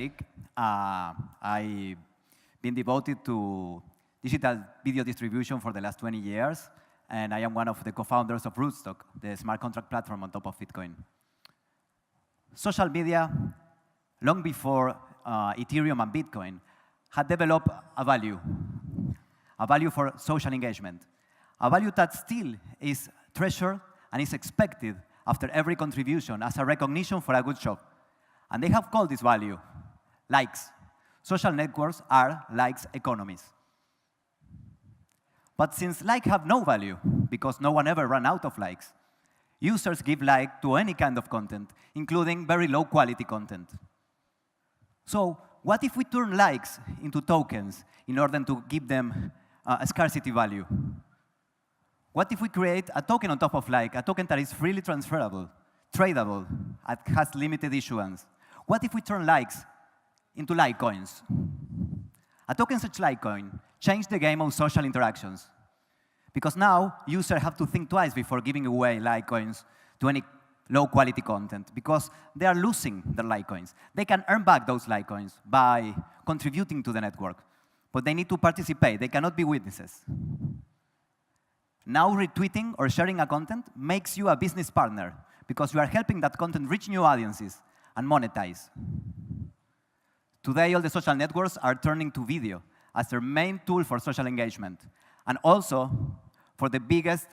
Garelik. I've been devoted to digital video distribution for the last 20 years, and I am one of the co-founders of Rootstock, the smart contract platform on top of Bitcoin. Social media, long before Ethereum and Bitcoin, had developed a value for social engagement, a value that still is treasured and is expected after every contribution as a recognition for a good job. And they have called this value likes. Social networks are likes economies. But since likes have no value, because no one ever ran out of likes, users give like to any kind of content, including very low quality content. So what if we turn likes into tokens in order to give them a scarcity value? What if we create a token on top of like, a token that is freely transferable, tradable, and has limited issuance? What if we turn likes into Likecoins? A token such Likecoin changed the game of social interactions. Because now, users have to think twice before giving away Likecoins to any low-quality content, because they are losing their Likecoins. They can earn back those Likecoins by contributing to the network, but they need to participate. They cannot be witnesses. Now, retweeting or sharing a content makes you a business partner, because you are helping that content reach new audiences and monetize. Today, all the social networks are turning to video as their main tool for social engagement, and also for the biggest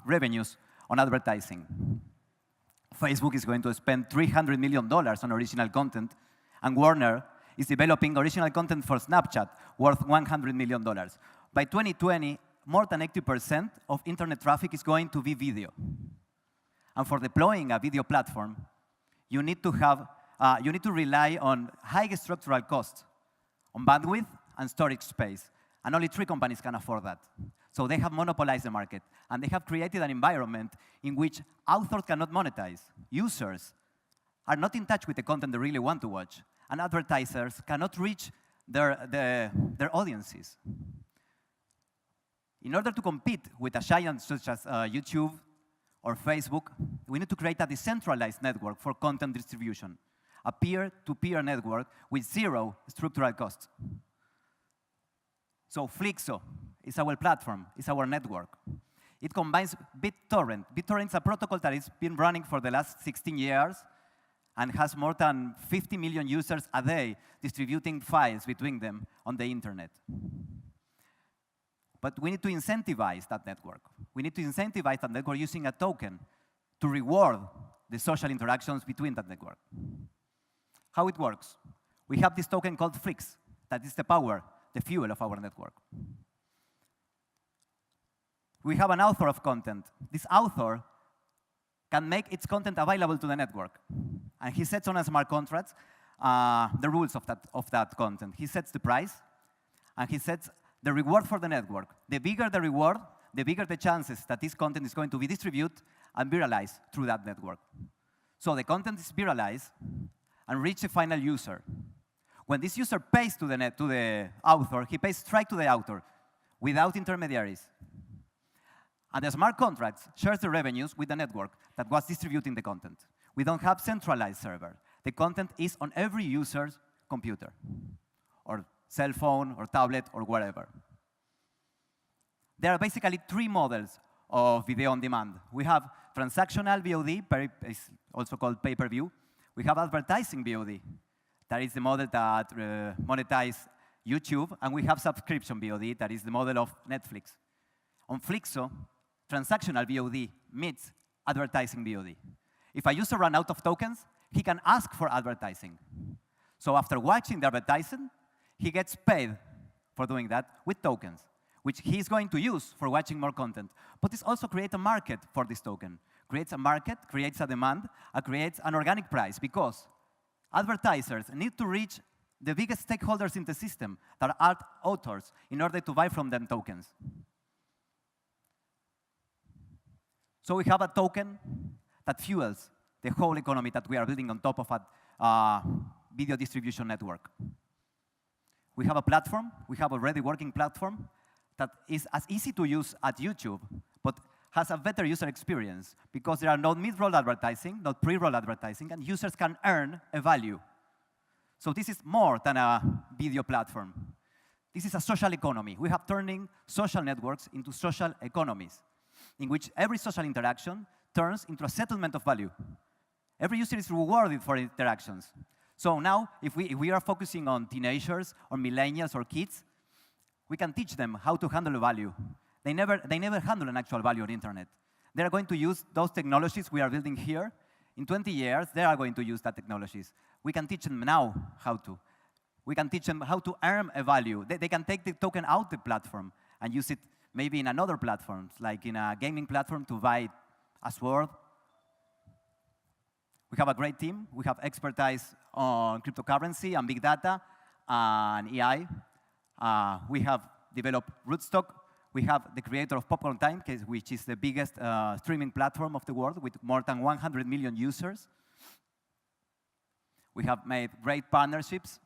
revenues on advertising. Facebook is going to spend $300 million on original content, and Warner is developing original content for Snapchat worth $100 million. By 2020, more than 80% of internet traffic is going to be video. And for deploying a video platform, you need to rely on high structural costs, on bandwidth and storage space. And only 3 companies can afford that. So they have monopolized the market. And they have created an environment in which authors cannot monetize. Users are not in touch with the content they really want to watch. And advertisers cannot reach their audiences. In order to compete with a giant such as YouTube or Facebook, we need to create a decentralized network for content distribution, a peer-to-peer network with 0 structural costs. So Flixxo is our platform, is our network. It combines BitTorrent. BitTorrent is a protocol that has been running for the last 16 years and has more than 50 million users a day distributing files between them on the internet. But we need to incentivize that network. We need to incentivize that network using a token to reward the social interactions between that network. How it works? We have this token called Flix, that is the power, the fuel of our network. We have an author of content. This author can make its content available to the network. And he sets on a smart contract the rules of that content. He sets the price, and he sets the reward for the network. The bigger the reward, the bigger the chances that this content is going to be distributed and viralized through that network. So the content is viralized and reaches the final user. When this user pays to the author, he pays straight to the author without intermediaries. And the smart contract shares the revenues with the network that was distributing the content. We don't have centralized server. The content is on every user's computer, or cell phone, or tablet, or wherever. There are basically 3 models of video on demand. We have transactional VOD, also called pay-per-view. We have advertising VOD. That is the model that monetizes YouTube. And we have subscription VOD. That is the model of Netflix. On Flixxo, transactional VOD meets advertising VOD. If a user runs out of tokens, he can ask for advertising. So after watching the advertising, he gets paid for doing that with tokens, which he's going to use for watching more content. But this also creates a market for this token. Creates a market, creates a demand, and creates an organic price, because advertisers need to reach the biggest stakeholders in the system, that are authors, in order to buy from them tokens. So we have a token that fuels the whole economy that we are building on top of a video distribution network. We have a platform, we have already working platform that is as easy to use as YouTube, but has a better user experience, because there are no mid-roll advertising, not pre-roll advertising, and users can earn a value. So this is more than a video platform. This is a social economy. We have turning social networks into social economies, in which every social interaction turns into a settlement of value. Every user is rewarded for interactions. So now, if we are focusing on teenagers or millennials or kids, we can teach them how to handle value. They never handle an actual value on the internet. They are going to use those technologies we are building here. In 20 years, they are going to use that technologies. We can teach them now how to. We can teach them how to earn a value. They can take the token out the platform and use it maybe in another platform, like in a gaming platform to buy a sword. We have a great team. We have expertise on cryptocurrency and big data and AI. We have developed Rootstock. We have the creator of Popcorn Time, which is the biggest streaming platform of the world with more than 100 million users. We have made great partnerships.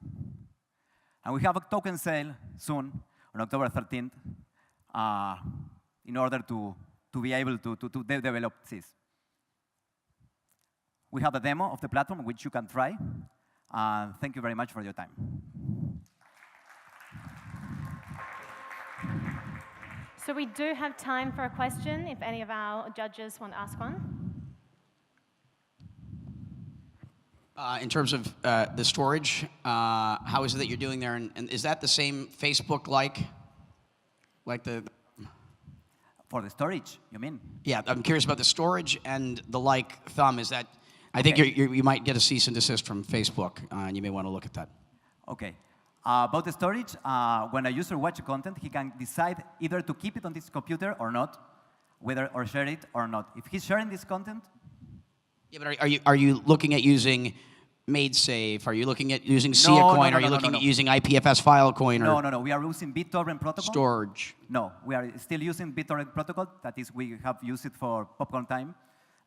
And we have a token sale soon, on October 13th, in order to be able to develop this. We have a demo of the platform, which you can try. Thank you very much for your time. So we do have time for a question, if any of our judges want to ask one. In terms of the storage, how is it that you're doing there? And is that the same Facebook-like? Like the... For the storage, you mean? Yeah, I'm curious about the storage and the like thumb. Is that... I think you might get a cease and desist from Facebook, and you may want to look at that. OK. About the storage, when a user watches content, he can decide either to keep it on this computer or not, or share it or not. If he's sharing this content... Yeah, but are you looking at using MadeSafe? Are you looking at using SiaCoin? Are you looking at using IPFS Filecoin? No. We are using BitTorrent protocol. Storage. No, we are still using BitTorrent protocol. That is, we have used it for Popcorn Time.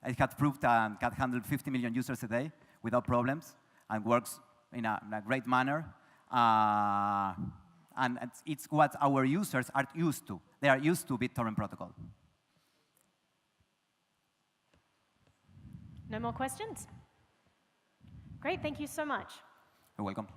It had proved and can handle 50 million users a day without problems and works in a great manner. And it's what our users are used to. They are used to BitTorrent protocol. No more questions? Great, thank you so much. You're welcome.